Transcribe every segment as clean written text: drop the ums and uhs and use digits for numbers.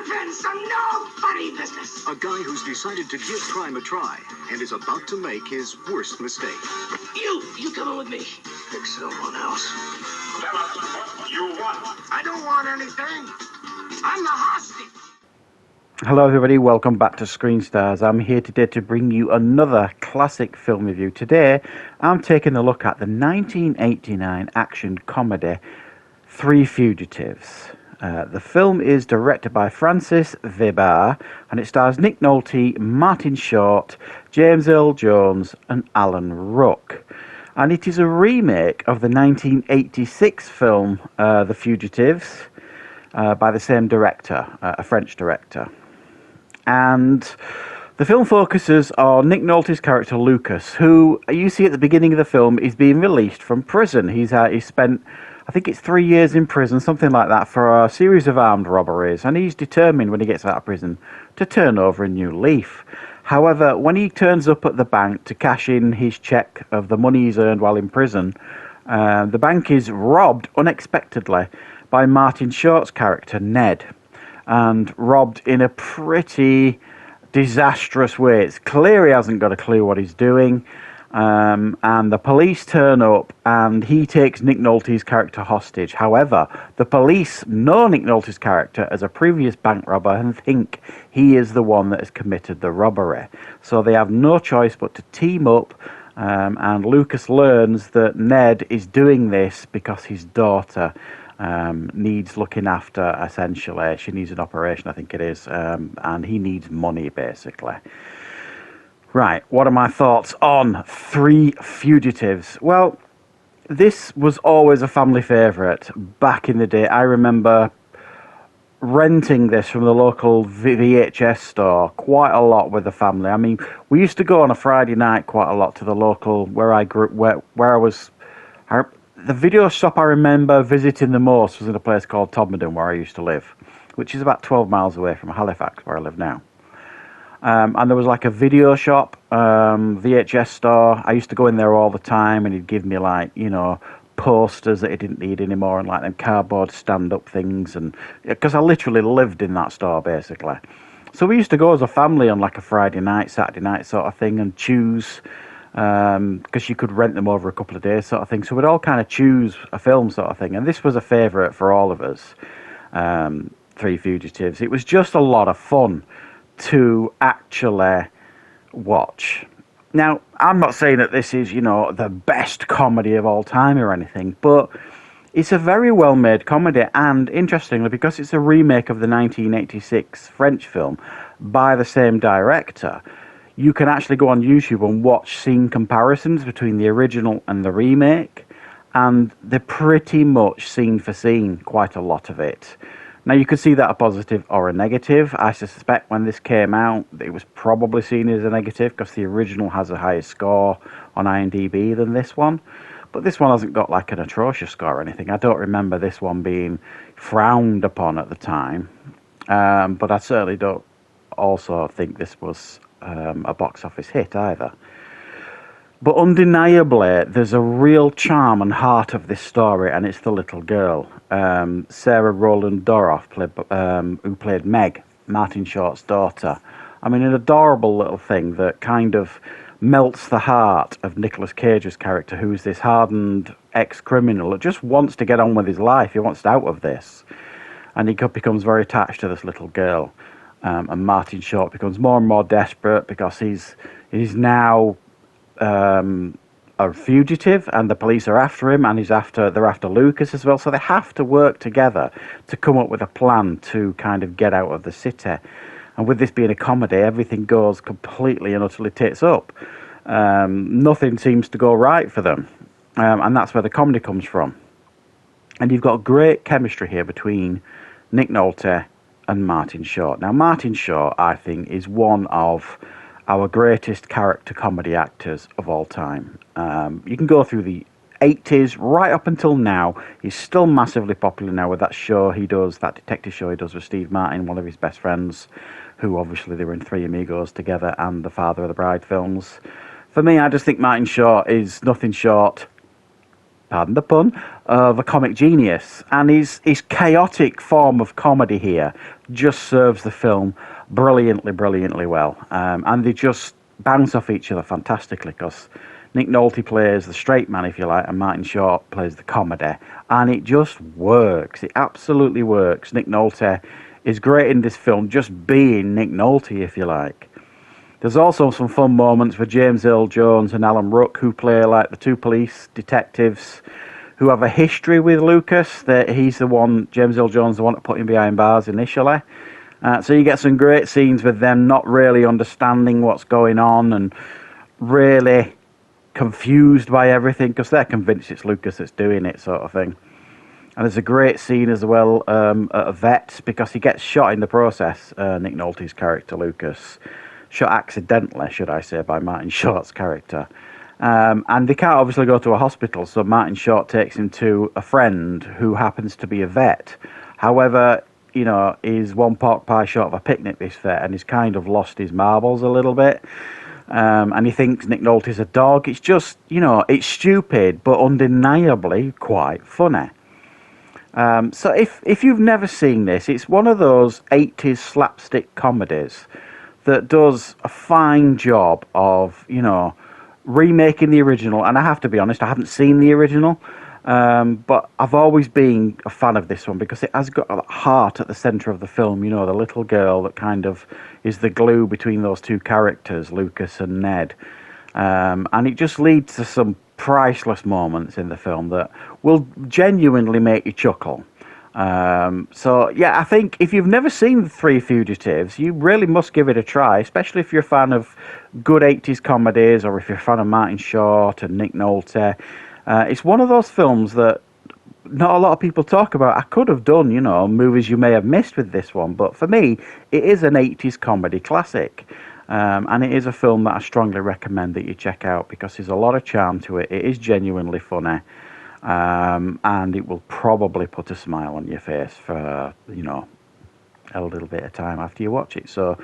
been some nobody business. A guy who's decided to give crime a try and is about to make his worst mistake. You coming with me? Pick someone else. Tell us what you want. I don't want anything. I'm the hostage. Hello everybody, welcome back to Screenstars. I'm here today to bring you another classic film review. Today I'm taking a look at the 1989 action comedy Three Fugitives. The film is directed by Francis Weber and it stars Nick Nolte, Martin Short, James Earl Jones and Alan Ruck. And it is a remake of the 1986 film The Fugitives by the same director, a French director. And the film focuses on Nick Nolte's character Lucas, who you see at the beginning of the film is being released from prison. He's spent, I think it's 3 years in prison, something like that, for a series of armed robberies. And he's determined when he gets out of prison to turn over a new leaf. However, when he turns up at the bank to cash in his cheque of the money he's earned while in prison, the bank is robbed unexpectedly by Martin Short's character Ned. And robbed in a pretty disastrous way. It's clear he hasn't got a clue what he's doing. And the police turn up and he takes Nick Nolte's character hostage. However, the police know Nick Nolte's character as a previous bank robber and think he is the one that has committed the robbery. So they have no choice but to team up. And Lucas learns that Ned is doing this because his daughter needs looking after, essentially. She needs an operation, I think it is, and he needs money, basically. Right, what are my thoughts on Three Fugitives? Well, this was always a family favourite back in the day. I remember renting this from the local VHS store quite a lot with the family. I mean, we used to go on a Friday night quite a lot to the local, where I grew, where I was... The video shop I remember visiting the most was in a place called Todmorden, where I used to live, which is about 12 miles away from Halifax, where I live now. And there was like a video shop, VHS store. I used to go in there all the time, and he'd give me, like, you know, posters that he didn't need anymore, and like them cardboard stand-up things, and because I literally lived in that store, basically. So we used to go as a family on like a Friday night, Saturday night sort of thing, and choose... because you could rent them over a couple of days sort of thing. So we'd all kind of choose a film sort of thing. And this was a favourite for all of us, Three Fugitives. It was just a lot of fun to actually watch. Now, I'm not saying that this is, you know, the best comedy of all time or anything, but it's a very well-made comedy. And interestingly, because it's a remake of the 1986 French film by the same director, you can actually go on YouTube and watch scene comparisons between the original and the remake, and they're pretty much scene for scene, quite a lot of it. Now, you could see that a positive or a negative. I suspect when this came out, it was probably seen as a negative, because the original has a higher score on IMDb than this one. But this one hasn't got like an atrocious score or anything. I don't remember this one being frowned upon at the time. But I certainly don't also think this was... a box office hit either. But undeniably, there's a real charm and heart of this story, and it's the little girl. Sarah Rowland Doroff, who played Meg, Martin Short's daughter. I mean, an adorable little thing that kind of melts the heart of Nicolas Cage's character, who's this hardened ex-criminal that just wants to get on with his life. He wants out of this. And he becomes very attached to this little girl. And Martin Short becomes more and more desperate because he's now a fugitive, and the police are after him, and they're after Lucas as well. So they have to work together to come up with a plan to kind of get out of the city. And with this being a comedy, everything goes completely and utterly tits up. Nothing seems to go right for them, and that's where the comedy comes from. And you've got great chemistry here between Nick Nolte and Martin Short. Now, Martin Short, I think, is one of our greatest character comedy actors of all time. You can go through the 80s right up until now. He's still massively popular now with that show he does, that detective show he does with Steve Martin, one of his best friends, who obviously they were in Three Amigos together, and the Father of the Bride films. For me, I just think Martin Short is nothing short pardon the pun, of a comic genius. And his chaotic form of comedy here just serves the film brilliantly well. And they just bounce off each other fantastically, because Nick Nolte plays the straight man, if you like, and Martin Short plays the comedy. And it just works. It absolutely works. Nick Nolte is great in this film, just being Nick Nolte, if you like. There's also some fun moments with James Earl Jones and Alan Ruck, who play like the two police detectives who have a history with Lucas. He's the one, James Earl Jones, the one that put him behind bars initially. So you get some great scenes with them not really understanding what's going on and really confused by everything, because they're convinced it's Lucas that's doing it, sort of thing. And there's a great scene as well at a vet, because he gets shot in the process, Nick Nolte's character Lucas. Shot accidentally, should I say, by Martin Short's character. And they can't obviously go to a hospital, so Martin Short takes him to a friend who happens to be a vet. However, you know, he's one pork pie short of a picnic, this vet, and he's kind of lost his marbles a little bit. And he thinks Nick Nolte's a dog. It's just, you know, it's stupid, but undeniably quite funny. So if you've never seen this, it's one of those 80s slapstick comedies that does a fine job of, you know, remaking the original. And I have to be honest, I haven't seen the original, but I've always been a fan of this one because it has got a heart at the centre of the film, you know, the little girl that kind of is the glue between those two characters, Lucas and Ned. And it just leads to some priceless moments in the film that will genuinely make you chuckle. So yeah, I think if you've never seen The Three Fugitives, you really must give it a try, especially if you're a fan of good 80s comedies, or if you're a fan of Martin Short and Nick Nolte. It's one of those films that not a lot of people talk about. I could have done, you know, movies you may have missed with this one, but for me, it is an 80s comedy classic. And it is a film that I strongly recommend that you check out, because there's a lot of charm to it. It is genuinely funny. And it will probably put a smile on your face for, you know, a little bit of time after you watch it. So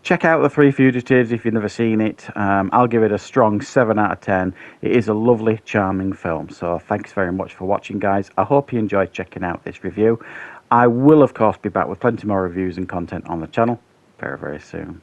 check out The Three Fugitives if you've never seen it. I'll give it a strong 7 out of 10. It is a lovely, charming film. So thanks very much for watching, guys. I hope you enjoyed checking out this review. I will, of course, be back with plenty more reviews and content on the channel very, very soon.